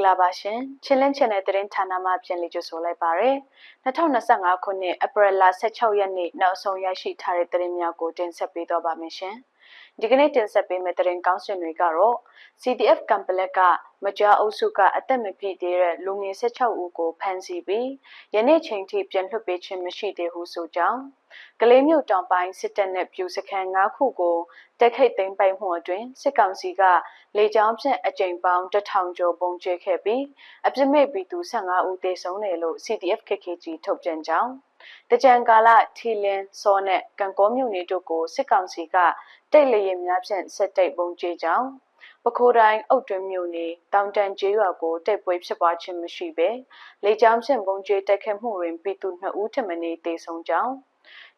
္ဂလာပါရှင်ချင်းလင်းချန်နယ်သတင်းဌာနမှပြန်လည်ကြိုဆိုလိုက်ပါရယ်2025ခုနှစ်ဧပြီလ16ရက်နေ့နောက်ဆုံးရရှိထားတဲ့သတင်းများကိုတင်ဆက်ပေးတော့ပါမယ်ရှင်ဒီကနေ့တင်ဆက်ပေးမယ့်သတင်းကောင်းစင်တွေကတော့ CDF ကမ်ပလက်ကမကြာအုပ်စုကအသက်မပြည့်သေးတဲ့လူငယ်16ဦးကိုဖမ်းဆီးပြီးယနေ့ချိန်ထိပြန်လွှတ်ပေးခြင်းမရှိသေးဟုဆိုကြောင်းကလေးမျိုးတောင်ပိုင်းစစ်တပ်နဲ့ပြူစခန်း9ခုကိုတက်ခိတ်သိမ်းပိုက်မှုအတွင်းစစ်ကောင်စီကလေကြောင်းဖြင့်အကြိမ်ပေါင်း1000ကျော်ပုံကျဲခဲ့ပြီးအပြစ်မဲ့ပြည်သူ15ဦးသေဆုံးတယ်လို့ CDF KKG ထုတ်ပြန်ကြောင်းတကြံကာလထီလင်းစောနဲ့ကံကောမြို့နယ်တို့ကိုစစ်ကောင်စီကတိတ်လျင်များဖြင့်စစ်တိတ်ပုံကျဲကြောင်းပခိုးတိုင်းအုတ်တွင်းမြို့နယ်တောင်တန်ကျေးရွာကိုတိုက်ပွဲဖြစ်ပွားခြင်းမရှိဘဲလေကြောင်းဖြင့်ပုံကျဲတိုက်ခတ်မှုတွင်ပြည်သူ2ဦးထပ်မံသေဆုံးကြောင်း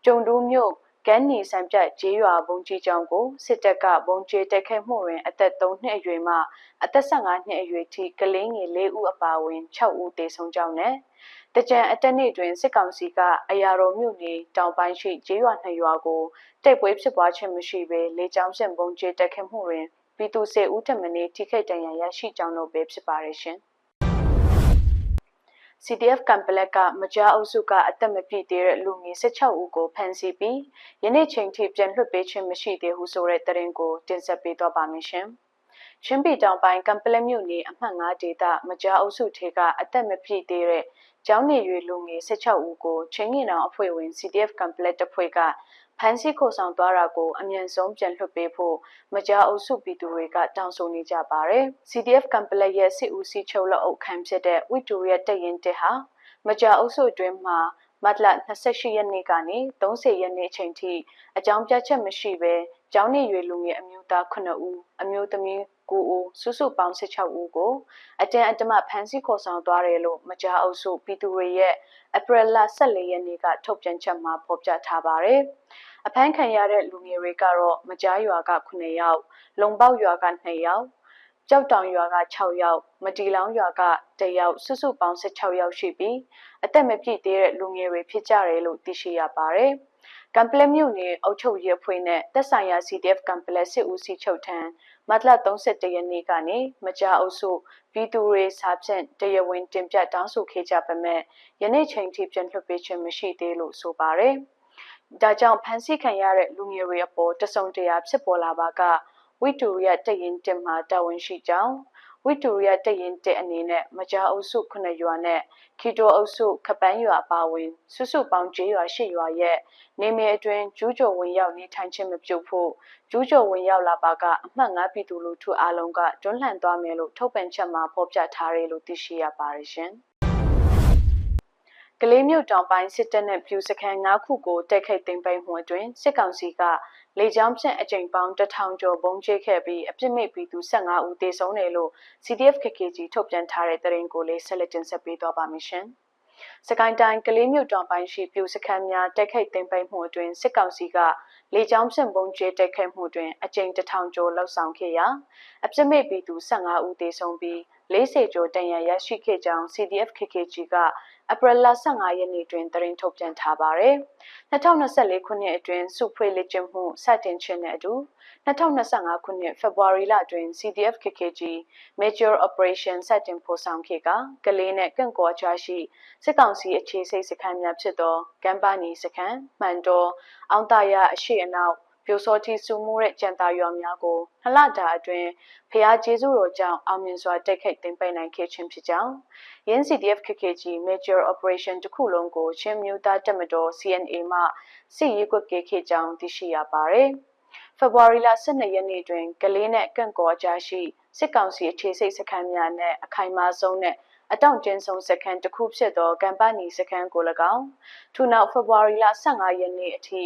ကျုံတူးမြို့ကန်နီစံပြတ်ကျေးရွာဘုံကြီးကျောင်းကိုစစ်တပ်ကဘုံကျဲတိုက်ခိုက်မှုတွင်အသက်3နှစ်အရွယ်မှအသက်15နှစ်အရွယ်ထိကလေးငယ်4ဦးအပါအဝင်6ဦးသေဆုံးကြောင်းနဲ့တကြံအတက်နေ့တွင်စစ်ကောင်စီကအရာတော်မြို့နယ်တောင်ပိုင်းရှိကျေးရွာ2ရွာကိုတိုက်ပွဲဖြစ်ပွားခြင်းမရှိဘဲလေကြောင်းဖြင့်ဘုံကျဲတိုက်ခိုက်မှုတွင်ပြည်သူ10ဦးထပ်မံထိခိုက်ဒဏ်ရာရရှိကြောင်းတို့ပဲဖြစ်ပါရရှင်CDF ကမ်ပလက်ကမကြာအုပ်စုကအသက်မပြည့်သေးတဲ့လူငယ်16ဦးကိုဖမ်းဆီးပြီးယနေ့ချိန်ထိပြန်လွှတ်ပေးခြင်းမရှိသေးဘူးဆိုတဲ့သတင်းကိုတင်ဆက်ပေးတော့ပါမယ်ရှင်။ချင်းပြည်တောင်ပိုင်းကမ်ပလက်မြို့နယ်အမှတ်9ဒေသမကြာအုပ်စုထဲကအသက်မပြည့်သေးတဲ့ကျောင်းနေရွယ်လူငယ်16ဦးကိုချင်းငင်တောင်အဖွဲ့ဝင် CDF ကမ်ပလက်တပ်ဖွဲ့ကဖမ်းဆီးခေါ်ဆောင်သွားတာကိုအမြန်ဆုံးပြန်လွှတ်ပေးဖို့မကြာအုပ်စုပြည်သူတွေကတောင်းဆိုနေကြပါတယ်။ CDF ကမ်ပလက်ရဲ့စစ်ဦးစီးချုပ်လက်အောက်ခံဖြစ်တဲ့ဝီတိုရီယာတပ်ရင်တက်ဟာမကြာအုပ်စုအတွင်းမှာမတ်လ28ရက်နေ့ကနေ30ရက်နေ့အချိန်ထိအကြောင်းပြချက်မရှိဘဲကျောင်းနေရွယ်လူငယ်အမျိုးသား9ဦးအမျိုးသမီး9ဦးစုစုပေါင်း16ဦးကိုအတန်အတမဖမ်းဆီးခေါ်ဆောင်သွားတယ်လို့မကြာအုပ်စုပြည်သူတွေရဲ့ဧပြီလ14ရက်နေ့ကထုတ်ပြန်ချက်မှာဖော်ပြထားပါတယ်။အဖမ်းခံရတဲ့လူငယ်တွေကတော့မကြာရွာက9ယောက်လုံပေါက်ရွာက2ယောက်ကြောက်တောင်ရွာက6ယောက်မတီလောင်းရွာက1ယောက်စုစုပေါင်း16ယောက်ရှိပြီးအသက်မပြည့်သေးတဲ့လူငယ်တွေဖြစ်ကြတယ်လို့သိရှိရပါတယ်။ကမ်ပလက်မြို့နယ်အုပ်ချုပ်ရေးအဖွဲ့နဲ့သက်ဆိုင်ရာ CDF ကမ်ပလက်စစ်ဦးစီးချုပ်ထံမတ်လ31ရက်နေ့ကနေမကြာအုပ်စုပြည်သူတွေစာဖြင့်တရားဝင်တင်ပြတောင်းဆိုခဲ့ကြပေမဲ့ယနေ့ချိန်ထိပြန်လွှတ်ပေးခြင်းမရှိသေးလို့ဆိုပါတယ်။ဒါကြောင့်ဖမ်းဆီးခံရတဲ့လူငယ်တွေအပေါ်တစုံတရာဖြစ်ပေါ်လာပါကဝီတိုရီယာတပ်ရင်တင်မှာတာဝန်ရှိကြောင်းဝီတိုရီယာတပ်ရင်တက်အနေနဲ့မကြာအုပ်စု9ရွာနဲ့ခီတိုအုပ်စုခပန်းရွာပါဝင်စုစုပေါင်းကျေးရွာ10ရွာရဲ့နေမြေအတွင်းကျူးကျော်ဝင်ရောက်နေထိုင်ခြင်းမပြုဖို့ကျူးကျော်ဝင်ရောက်လာပါကအမှတ်9ပြည်သူလူထုအားလုံးကတွန်းလှန်သွားမယ်လို့ထုတ်ပြန်ချက်မှာဖော်ပြထားတယ်လို့သိရှိရပါတယ်ရှင်ကလေးမျိုးတောင်ပိုင်းစစ်တပ်နဲ့ပြူစခန်း9ခုကိုတိုက်ခိုက်သိမ်းပိုက်မှုအတွင်းစစ်ကောင်စီကလေကြောင်းဖြင့်အကြိမ်ပေါင်း1000ကျော်ပုံကျဲခဲ့ပြီးအပြစ်မဲ့ပြည်သူ15ဦးသေဆုံးတယ်လို့ CDF KKG ထုတ်ပြန်ထားတဲ့သတင်းကိုလေးဆက်လက်တင်ဆက်ပေးသွားပါမယ်ရှင်။စကိုင်းတိုင်းကလေးမျိုးတောင်ပိုင်းရှိပြူစခန်းများတိုက်ခိုက်သိမ်းပိုက်မှုအတွင်းစစ်ကောင်စီကလေကြောင်းဖြင့်ပုံကျဲတိုက်ခိုက်မှုတွင်အကြိမ်1000ကျော်လောက်ဆောင်ခဲ့ရာအပြစ်မဲ့ပြည်သူ15ဦးသေဆုံးပြီး40ကျော်တန်ရန်ရရှိခဲ့ကြောင်း CDF KKG ကဧပြီလ15ရက်နေ့တွင်သတင်းထုတ်ပြန်ထားပါတယ်။2024ခုနှစ်အတွင်းစုဖွဲ့လက်ကျင့်မှုစတင်ခြင်းနဲ့အတူ2025ခုနှစ်ဖေဖော်ဝါရီလအတွင်း CDF KKG Major Operation စတင်ဖော်ဆောင်ခဲ့ကလေးနဲ့ကန့်ကော်ချရှိစစ်ကောင်စီအခြေစိတ်စခန်းများဖြစ်သောကမ်ပါနီစခန်းမှန်တော်အောင်တာယာအရှိအနောက်ပြိုစောတိစုမှုတဲ့ကြံတာရွာများကိုနှလတာအတွင်းဖျားကျေးဇူးတော်ကြောင့်အောင်မြင်စွာတိုက်ခိုက်သိမ်းပိုက်နိုင်ခဲ့ခြင်းဖြစ်ကြောင်း CDF KKG Major Operation တစ်ခုလုံးကိုချင်းမျိုးသားတပ်မတော် CNA မှစစ်ရေးကွက်ခဲ့ကြောင်းသိရှိရပါတယ်။ဖေဖော်ဝါရီလ12ရက်နေ့တွင်ကလေးနဲ့ကန့်ကော်ကြားရှိစစ်ကောင်စီအခြေစိတ်စခန်းများနဲ့အခိုင်အမာဆုံးနဲ့အတောင့်ကျင်းဆုံးစခန်းတစ်ခုဖြစ်သောကမ်ပါနီစခန်းကို၎င်းထို့နောက်ဖေဖော်ဝါရီလ15ရက်နေ့အထိ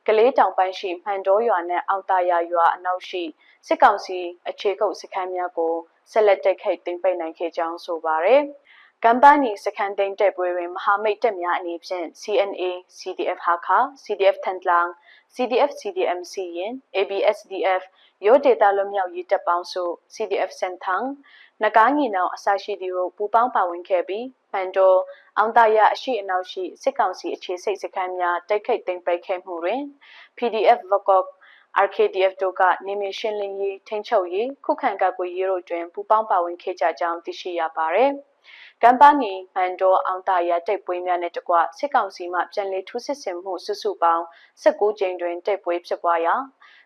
ကလေးတောင်ပိုင်းရှိမှန်တော်ရွာနဲ့အောင်တာယာရွာအနောက်ရှိစစ်ကောင်စီအခြေကုပ်စခန်းများကိုဆက်လက်တိုက်ခိုက်သိမ်းပိုက်နိုင်ခဲ့ကြောင်းဆိုပါတယ်။ကမ်ပါနီစခန်းသိမ်းတိုက်ပွဲတွင်မဟာမိတ်တပ်များအနေဖြင့် CNA, CDF ဟာခါ CDF ထန်တလန် CDF CDM စီရင် ABSDF ရိုးဒေတာလွတ်မြောက်ရေးတပ်ပေါင်းစု CDF စန်ထန်းနဂါးငီနောင်အစရှိသည်တို့ပူးပေါင်းပါဝင်ခဲ့ပြီးမှန်တော်အောင်တာယာအရှိအနောက်ရှိစစ်ကောင်စီအခြေစိတ်စခန်းများတိုက်ခိုက်သိမ်းပိုက်ခဲ့မှုတွင် PDF ဝကော့ RKDF တို့ကနေမရှင်လင်းရေးထိန်းချုပ်ရေးခုခံကာကွယ်ရေးတို့တွင်ပူးပေါင်းပါဝင်ခဲ့ကြကြောင်းသိရှိရပါတယ်။ကမ်ပနီမန်ဒေါအောင်တာရတိုက်ပွဲများနဲ့တကွစစ်ကောင်စီမှပြန်လည်ထိုးစစ်ဆင်မှုစုစုပေါင်း19ကြိမ်တွင်တိုက်ပွဲဖြစ်ပွားရာ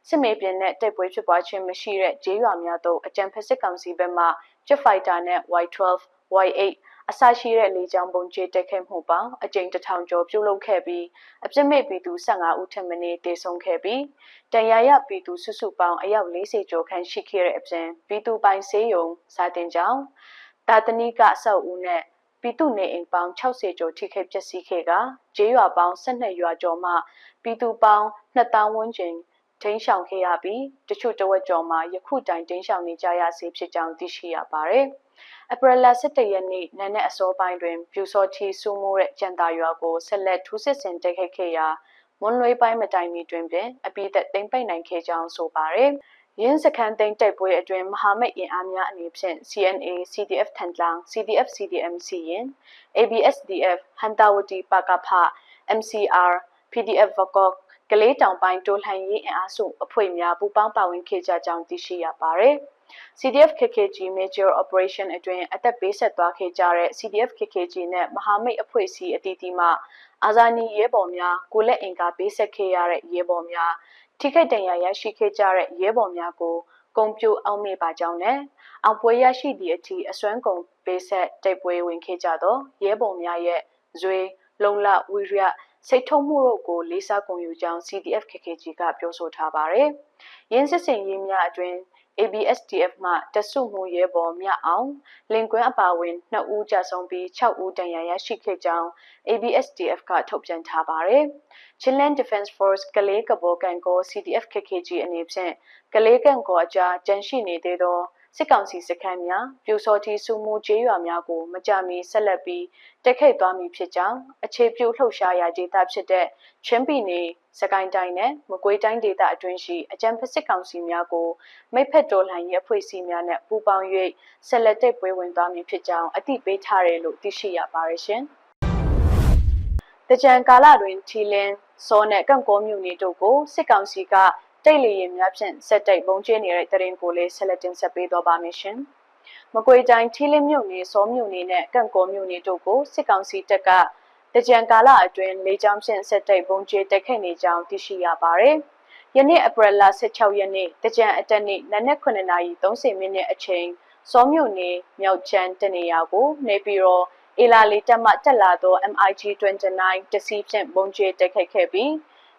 စစ်မေပြင်နဲ့တိုက်ပွဲဖြစ်ပွားခြင်းမရှိတဲ့ဂျေးရွာများသို့အကြံဖက်စစ်ကောင်စီဘက်မှ Jet Fighter နဲ့ Y12, Y8 အစရှိတဲ့လေကြောင်းပုံကျဲတိုက်ခိုက်မှုပေါင်းအကြိမ်1000ကျော်ပြုလုပ်ခဲ့ပြီးအပြစ်မဲ့ပြည်သူ15ဦးထက်မနည်းတေဆုံးခဲ့ပြီးတရားရပြည်သူစုစုပေါင်းအယောက်40ကျော်ခန့်ရှိခဲ့တဲ့အပြင်ပြည်သူပိုင်ဆေးရုံစာတင်ကြောင်းတာတနီကအဆောက်အဦနဲ့ပြည်သူနေအိမ်ပေါင်း60ကျော်ထိခိုက်ပျက်စီးခဲ့ကဂျေးရွာပေါင်း12ရွာကျော်မှပြည်သူပေါင်း2000ဝန်းကျင်ထိန်းရှောင်ခဲ့ရပြီးတချို့တဝက်ကျော်မှာယခုတိုင်ထိန်းရှောင်နေကြရဆဲဖြစ်ကြောင်းသိရှိရပါတယ်။ဧပြီလ17ရက်နေ့နံနက်အစောပိုင်းတွင်ပြူစောချီစူးမိုးတဲ့ကျန်တာရွာကိုဆက်လက်ထူးစစ်ဆင်တိုက်ခိုက်ခဲ့ရာမွန်လွေပိုင်းမတိုင်မီတွင်ပင်အပိသက်သိမ်းပိတ်နိုင်ခဲ့ကြောင်းဆိုပါတယ်။ရင်းစခန်းသိမ်းတိုက်ပွဲအတွင်းမဟာမိတ်အင်အားများအနေဖြင့် CNA, CDF ထန်တလန်, CDF, CDM စီရင် ABSDF ဟန်တာဝတီပကဖ MCR, PDF ဝကော့ကလေးတောင်ပိုင်းတိုးလှန်ရေးအင်အားစုအဖွဲ့များပူးပေါင်းပါဝင်ခဲ့ကြကြောင်းသိရှိရပါတယ်။ CDF KKG Major Operation အတွင်းအသက်ပေးဆက်သွားခဲ့ကြတဲ့ CDF KKG နဲ့မဟာမိတ်အဖွဲ့အစည်းအသီးသီးမှအာဇာနည်ရဲဘော်များကိုလက်အင်္ကာပေးဆက်ခဲ့ရတဲ့ရဲဘော်များထိခိုက်ဒဏ်ရာရရှိခဲ့ကြတဲ့ရဲဘော်များကိုဂုဏ်ပြုအောင်မေ့ပါကြောင်းနဲ့အောင်ပွဲရရှိသည့်အထိအစွမ်းကုန်ပေးဆက်တိုက်ပွဲဝင်ခဲ့ကြသောရဲဘော်များရဲ့ဇွေလုံလဝီရစိတ်ထုံးမှုတို့ကိုလေးစားဂုဏ်ယူကြောင်း CDF KKG ကပြောဆိုထားပါတယ်။ရင်းစစ်စင်ရေးများအတွင်း ABSDF မှတဆုမှုရဲဘော်မြအောင်လင်ကွင်းအပါဝင်2ဦးကြာဆုံးပြီး6ဦးဒဏ်ရာရရှိခဲ့ကြောင်း ABSDF ကထုတ်ပြန်ထားပါတယ်။ Chinland Defense Force ကလေးကဘော်ကန်ကို CDF KKG အနေဖြင့်ကလေးကန်ကိုအကြားကျန်ရှိနေသေးသောစစ်ကောင်စီစခန်းများပြူစောတိစုမှုကျေးရွာများကိုမကြမီဆက်လက်ပြီးတိုက်ခိုက်သွားမည်ဖြစ်ကြောင်းအခြေပြုလှုပ်ရှားရာဒေသဖြစ်တဲ့ချင်းပြည်နယ်စကိုင်းတိုင်းနဲ့မကွေးတိုင်းဒေသအတွင်းရှိအကြံဖက်စစ်ကောင်စီများကိုမိဖက်တော်လှန်ရေးအဖွဲ့အစည်းများနဲ့ပူးပေါင်း၍ဆက်လက်တိုက်ပွဲဝင်သွားမည်ဖြစ်ကြောင်းအသိပေးထားတယ်လို့သိရှိရပါတယ်ရှင်။တကြံကာလတွင်ထီလင်းစောနဲ့ကန့်ကောမြို့နယ်တို့ကိုစစ်ကောင်စီကတိတ်လျင်များဖြင့်ဆက်တိုက်ပုံကျဲနေတဲ့တရင်ကိုလေးဆက်လက်တင်ဆက်ပေးတော့ပါမယ်ရှင်။မကွေးတိုင်းထီလင်းမြို့နယ်စောမြို့နယ်နဲ့ကန့်ကောမြို့နယ်တို့ကိုစစ်ကောင်စီတပ်ကတကြံကာလအတွင်းလေကြောင်းဖြင့်ဆက်တိုက်ပုံကျဲတိုက်ခိုက်နေကြောင်းသိရှိရပါတယ်။ယနေ့ဧပြီလ16ရက်နေ့တကြံအတက်နေ့နနက်9:30မိနစ်အချိန်စောမြို့နယ်မြောက်ချမ်းတနေရာကိုနေပြည်တော်အေလာလီတက်မှတက်လာသော MiG-29 တစီးဖြင့်ပုံကျဲတိုက်ခိုက်ခဲ့ပြီး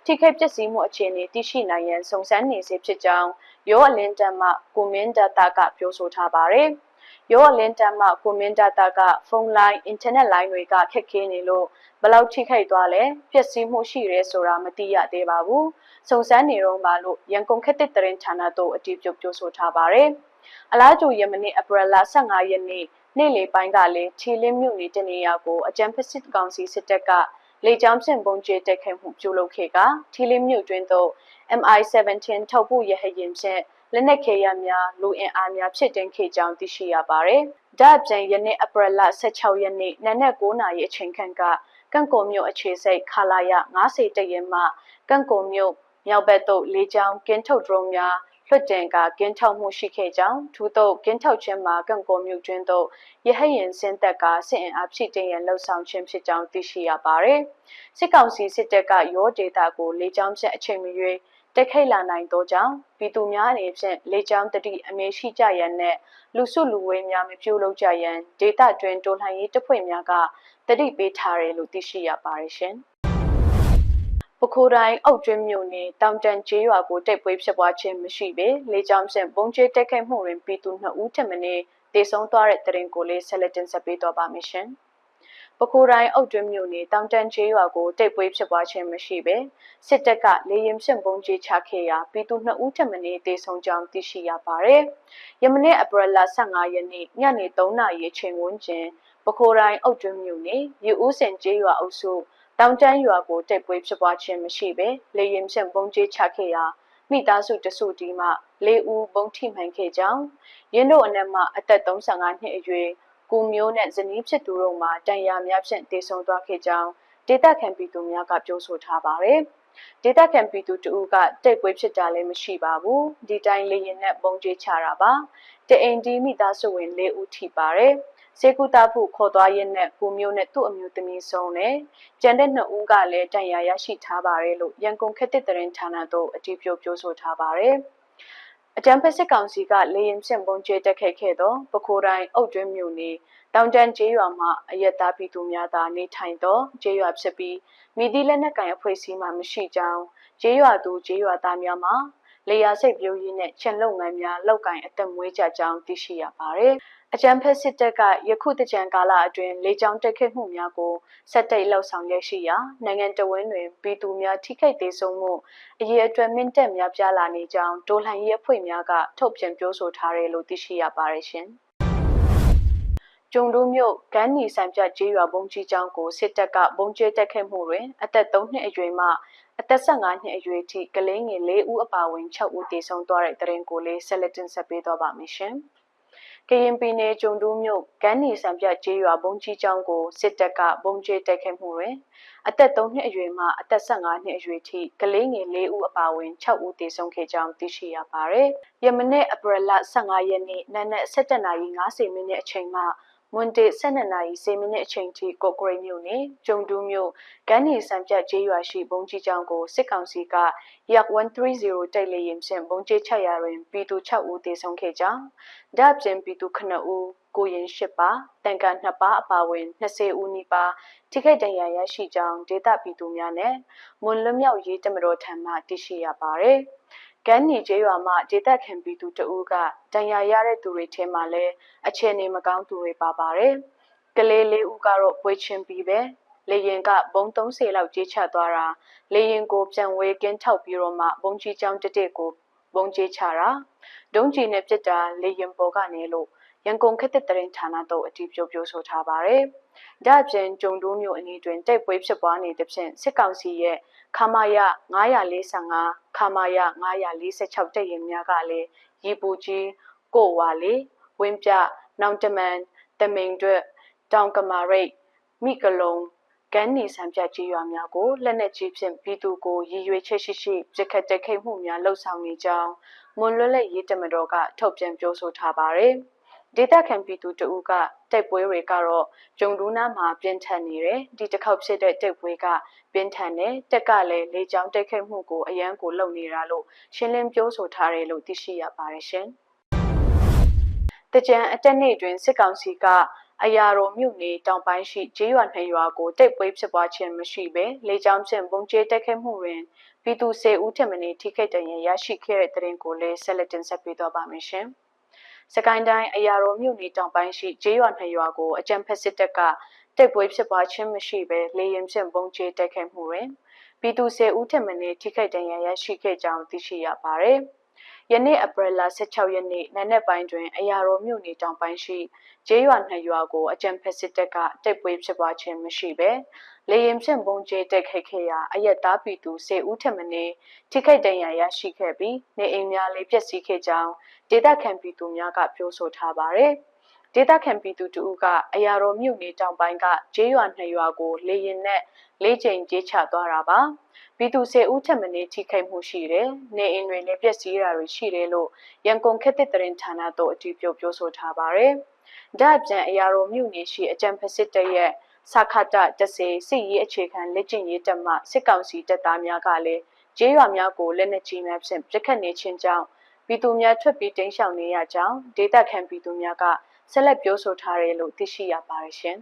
ထိခိုက်ပျက်စီးမှုအခြေအနေသိရှိနိုင်ရန်စုံစမ်းနေစေဖြစ်ကြောင်းရောအလင်းတမ်းမှကိုမင်းဒတာကပြောဆိုထားပါတယ်။ရောအလင်းတမ်းမှကိုမင်းဒတာကဖုန်းလိုင်းအင်တာနက်လိုင်းတွေကခက်ခဲနေလို့ဘလောက်ထိခိုက်သွားလဲပျက်စီးမှုရှိရဲဆိုတာမသိရသေးပါဘူး။စုံစမ်းနေတော့မှလို့ရန်ကုန်ခက်တဲ့တရင်ဌာနတို့အတည်ပြုပြောဆိုထားပါတယ်။အလားတူယမနေ့ဧပြီလ15ရက်နေ့နေ့လယ်ပိုင်းကလည်းထီလင်းမြို့နယ်တနေရာကိုအကြံဖက်စစ်ကောင်စီစစ်တပ်ကလေကြောင်းဖြင့်ပုံကျဲတိုက်ခိုက်မှုပြုလုပ်ခဲ့ကထီလင်းမြို့တွင်သို့ MI-17 ထောက်ပို့ရဟရင်ဖြင့်လက်နက်ခဲယမ်းများလူအင်အားများဖြစ်တင်ခဲ့ကြောင်းသိရှိရပါတယ်။ဒါ့အပြင်ယနေ့ဧပြီလ16ရက်နေ့နနက်9:00နာရီအချိန်ခန့်ကကန့်ကောမြို့အခြေစိတ်ခလာရ90တရင်မှကန့်ကောမြို့မြောက်ဘက်သို့လေကြောင်းကင်းထုတ်ဒရုန်းများလွှတ်တင်ကကင်းထောက်မှုရှိခဲ့ကြောင်းထို့သောကင်းထောက်ခြင်းမှာကန့်ကောမြို့တွင်သို့ရဟရင်စင်တက်ကစစ်အင်အားဖြည့်တင်ရန်လှုံ့ဆော်ခြင်းဖြစ်ကြောင်းသိရှိရပါတယ်။စစ်ကောင်စီစစ်တပ်ကရောဒေတာကိုလေကြောင်းဖြင့်အချိန်မရွေးတက်ခိတ်လာနိုင်သောကြောင့်ပြည်သူများအနေဖြင့်လေကြောင်းတတိအမေရှိကြရန်နဲ့လူစုလူဝေးများမပြုလုပ်ကြရန်ဒေတာတွင်တိုးလှန်ရေးတပ်ဖွဲ့များကတတိပေးထားတယ်လို့သိရှိရပါတယ်ရှင်။ပခိုးတိုင်းအုတ်ကျွန်းမြို့နယ်တောင်တန်ကျေးရွာကိုတိုက်ပွဲဖြစ်ပွားခြင်းမရှိပေလေကြောင်းဖြင့်ပုံကျဲတိုက်ခိုက်မှုတွင်ပြည်သူ2ဦးထက်မနည်းတေဆုံးသွားတဲ့တရင်ကိုလေးဆက်လက်တင်ဆက်ပေးတော့ပါမယ်ရှင်။ပခိုးတိုင်းအုတ်ကျွန်းမြို့နယ်တောင်တန်ကျေးရွာကိုတိုက်ပွဲဖြစ်ပွားခြင်းမရှိပေစစ်တပ်ကလေရင်ဖြင့်ပုံကျဲချခဲ့ရာပြည်သူ2ဦးထက်မနည်းတေဆုံးကြောင်းသိရှိရပါတယ်။ယမနေ့ဧပြီလ15ရက်နေ့ညနေ3:00နာရီအချိန်ဝန်းကျင်ပခိုးတိုင်းအုတ်ကျွန်းမြို့နယ်ရေဦးစင်ကျေးရွာအုပ်စုတောင်တန်းရွာကိုတိုက်ပွဲဖြစ်ပွားခြင်းမရှိဘဲလေရင်ဖြင့်ပုံကျဲချခဲ့ရာမိသားစုတစုတီမှ4ဦးပုံထိမှန်ခဲ့ကြောင်းရင်းတို့အနက်မှအသက်35နှစ်အရွယ်ကိုမျိုးနဲ့ဇနီးဖြစ်သူတို့မှတန်ရာများဖြင့်တေဆုံးသွားခဲ့ကြောင်းဒေသခံပြည်သူများကပြောဆိုထားပါတယ် ဒေတာခံပြည်သူတဦးကတိတ်ပွဲဖြစ်တာလည်းမရှိပါဘူးဒီတိုင်းလေရင်နဲ့ပုံကြီးချတာပါတအိမ်ဒီမိသားစုဝင်၄ဦးထိပါတယ်စေကူတာဖို့ခေါ်သွားရင်းနဲ့ကိုမျိုးနဲ့သူ့အမျိုးသမီးဆုံးနဲ့ကျန်တဲ့2ဦးကလည်းတန်ရာရရှိထားပါတယ်လို့ရန်ကုန်ခေတ်သစ်သတင်းဌာနတို့အတည်ပြုပြောဆိုထားပါတယ်အကြံဖက်စစ်ကောင်စီကလေရင်ဖြင့်ပုံကျဲတက်ခဲ့သောပခိုးတိုင်းအုတ်တွင်းမြို့နယ်တောင်တန်းကျေးရွာမှာအရက်သားပြည်သူများသာနေထိုင်သောကျေးရွာဖြစ်ပြီးမိသည့်လက်နက်ကိုင်အဖွဲ့အစည်းမှမရှိကြောင်းကျေးရွာသူကျေးရွာသားများမှာလေယာစိတ်ပြိုးရင်းနဲ့ချင်လုံငန်းများလောက်ကိုင်အသက်မွေးကြကြောင်းသိရှိရပါတယ်။အကြံဖက်စစ်တပ်ကယခုတကြံကာလအတွင်းလေကြောင်းတက်ခဲ့မှုများကိုဆက်တိုက်လှောက်ဆောင်ရရှိရာနိုင်ငံတော်ဝန်တွင်ပြည်သူများထိခိုက်ဒေဆုံးမှုအရေးအတွက်မင်းတက်များပြားလာနေကြောင်းဒိုလှန်ရေးအဖွဲ့များကထုတ်ပြန်ပြောဆိုထားတယ်လို့သိရှိရပါတယ်ရှင်။ကျုံတို့မြို့ကန်းနီဆိုင်ပြကျေးရွာဘုံကြီးကျောင်းကိုစစ်တပ်ကဘုံကျဲတက်ခဲ့မှုတွင်အသက်3နှစ်အရွယ်မှအသက်15နှစ်အရွယ်ထိကလေးငယ်4ဦးအပါအဝင်6ဦးသေဆုံးသွားတဲ့တဲ့ရင်ကိုလေးဆက်လက်တင်ဆက်ပေးသွားပါမယ်ရှင်။ကရင်ပြည်နယ်ကျုံတို့မြို့ကန်းနီဆိုင်ပြကျေးရွာဘုံကြီးကျောင်းကိုစစ်တပ်ကဘုံကျဲတက်ခဲ့မှုတွင်အသက်3နှစ်အရွယ်မှအသက်15နှစ်အရွယ်ထိကလေးငယ်4ဦးအပါအဝင်6ဦးသေဆုံးခဲ့ကြောင်းသိရှိရပါတယ်။ယမနေ့ဧပြီလ15ရက်နေ့နနက်7:50မိနစ်အချိန်မှမွန်တေ12:10မိနစ်အချိန်ထိကိုကရိတ်မြို့နယ်ကျုံတူးမြို့ကန်းနီစံပြတ်ကျေးရွာရှိဘုံကြီးကျောင်းကိုစစ်ကောင်စီကYak 130တိုက်လေယာဉ်ဖြင့်ဘုံကျဲချရာတွင်ပြည်သူ6ဦးသေဆုံးခဲ့ကြောင်းဒါ့အပြင်ပြည်သူ9ဦးကိုရင်8ပါတန်ကန်2ပါအပါအဝင်20ဦးနီးပါးထိခိုက်ဒဏ်ရာရရှိကြောင်းဒေသပြည်သူများနဲ့မွန်လွတ်မြောက်ရေးတမတော်ထံမှသိရှိရပါသည်ကန်းနီကျေးရွာမှာဒေသခံပြည်သူတဦးကဒဏ်ရာရတဲ့သူတွေထဲမှာလည်းအခြေအနေမကောင်းသူတွေပါပါတယ်။ကလေး၄ဦးကတော့ဝေချင်းပြီးပဲလေရင်ကဘုံ30လောက်ကြေးချသွားတာလေရင်ကိုပြန်ဝေကင်းထောက်ပြီးတော့မှဘုံကြီးချောင်းတက်ကိုဘုံကြေးချတာဒုံးကြီးနဲ့ပြစ်တာလေရင်ပေါ်ကနေလို့ရန်ကုန်ခေတ်သစ်သတင်းဌာနတို့အတည်ပြုပြောဆိုထားပါတယ်။ဒါ့အပြင်ကျုံတိုးမြို့အနီးတွင်တိုက်ပွဲဖြစ်ပွားနေတဲ့ဖြင့်စစ်ကောင်စီရဲ့ခမာယ945ခမာယ946တပ်ရင်များကလည်းရီပူကြီးကိုဝါလေဝင်းပြနောင်တမန်တမင်တွက်တောင်ကမာရိတ်မိကလုံကန်းနီဆံပြကြီးရွာများကိုလက်နက်ကြီးဖြင့်ပြည်သူကိုရည်ရွယ်ချက်ရှိပြစ်ခတ်တိုက်ခိုက်မှုများလှုပ်ဆောင်နေကြောင်းမွန်လွတ်လပ်ရေးတမတော်ကထုတ်ပြန်ပြောဆိုထားပါတယ်။ဒေသခံပြည်သူတဦးကတိုက်ပွဲတွေကတော့ဂျုံဒူးနာမှာပြင်းထန်နေတယ်ဒီတစ်ခေါက်ဖြစ်တဲ့တိုက်ပွဲကပြင်းထန်တယ်တက်ကလည်းလေကြောင်းတိုက်ခိုက်မှုကိုအရန်ကိုလုပ်နေတာလို့ရှင်းလင်းပြောဆိုထားတယ်လို့သိရှိရပါတယ်ရှင်။တကြံအတက်နေ့တွင်စစ်ကောင်စီကအရာတော်မြို့နယ်တောင်ပိုင်းရှိကျေးရွာ2ရွာကိုတိုက်ပွဲဖြစ်ပွားခြင်းမရှိဘဲလေကြောင်းဖြင့်ပုံကျဲတိုက်ခိုက်မှုတွင်ပြည်သူ10ဦးထက်မနည်းထိခိုက်ဒဏ်ရာရရှိခဲ့တဲ့တဲ့ရင်ကိုလည်းဆက်လက်တင်ဆက်ပေးသွားပါမယ်ရှင်။စကိုင်းတိုင်းအရာတော်မြို့နယ်တောင်ပိုင်းရှိကျေးရွာ2ရွာကိုအကြံဖက်စစ်တပ်ကတိုက်ပွဲဖြစ်ပွားခြင်းမရှိဘဲလေရင်ဖြင့်ပုံကျဲတိုက်ခိုက်မှုတွင်ပြည်သူ10ဦးထက်မနည်းထိခိုက်ဒဏ်ရာရရှိခဲ့ကြောင်းသိရှိရပါတယ်။ယနေ့ဧပြီလ16ရက်နေ့နနက်ပိုင်းတွင်အရာတော်မြို့နယ်တောင်ပိုင်းရှိကျေးရွာ2ရွာကိုအကြံဖက်စစ်တပ်ကတိုက်ပွဲဖြစ်ပွားခြင်းမရှိဘဲလေရင်ဖြင့်ပုံကျဲတိုက်ခိုက်ခဲ့ရာအရက်သားပြည်သူ10ဦးထက်မနည်းထိခိုက်ဒဏ်ရာရရှိခဲ့ပြီးနေအိမ်များလည်းပျက်စီးခဲ့ကြောင်းဒေသခံပြည်သူများကပြောဆိုထားပါတယ်။ဒေသခံပြည်သူတို့ကအရာတော်မြို့နယ်တောင်ပိုင်းကကျေးရွာ2ရွာကိုလေရင်နဲ့၄ချိန်ကြေးချသွားတာပါ။ပြည်သူ10ဦးထက်မနည်းထိခိုက်မှုရှိတယ်။နေအိမ်တွေလည်းပျက်စီးတာတွေရှိတယ်လို့ရန်ကုန်ခေတ်သစ်သတင်းဌာနတို့အတည်ပြုပြောဆိုထားပါတယ်။ဒါ့အပြင်အရာတော်မြို့နယ်ရှိအကြံဖက်စစ်တပ်ရဲ့စခတ10စစ်ရေးအခြေခံလက်ကျင့်ရေးတပ်မှစစ်ကောင်စီတပ်သားများကလည်းကျေးရွာများကိုလက်နက်ကြီးများဖြင့်ပစ်ခတ်နေခြင်းကြောင့်ပြည်သူများထွက်ပြီးတိမ်းရှောင်နေရကြောင်းဒေသခံပြည်သူများကဆက်လက်ပြောဆိုထားတယ်လို့သိရှိရပါတယ်ရှင်။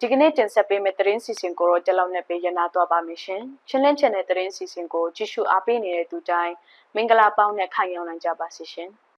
ဒီကနေ့တင်ဆက်ပေးမယ့်သတင်းစီစဉ်ကိုတော့ဒီလောက်နဲ့ပဲရနာသွားပါမယ်ရှင်။ချင်းလင်းချန်တဲ့သတင်းစီစဉ်ကိုကြည့်ရှုအားပေးနေတဲ့သူတိုင်းမင်္ဂလာပေါင်းနဲ့ခိုင်ရောင်းနိုင်ကြပါစေရှင်။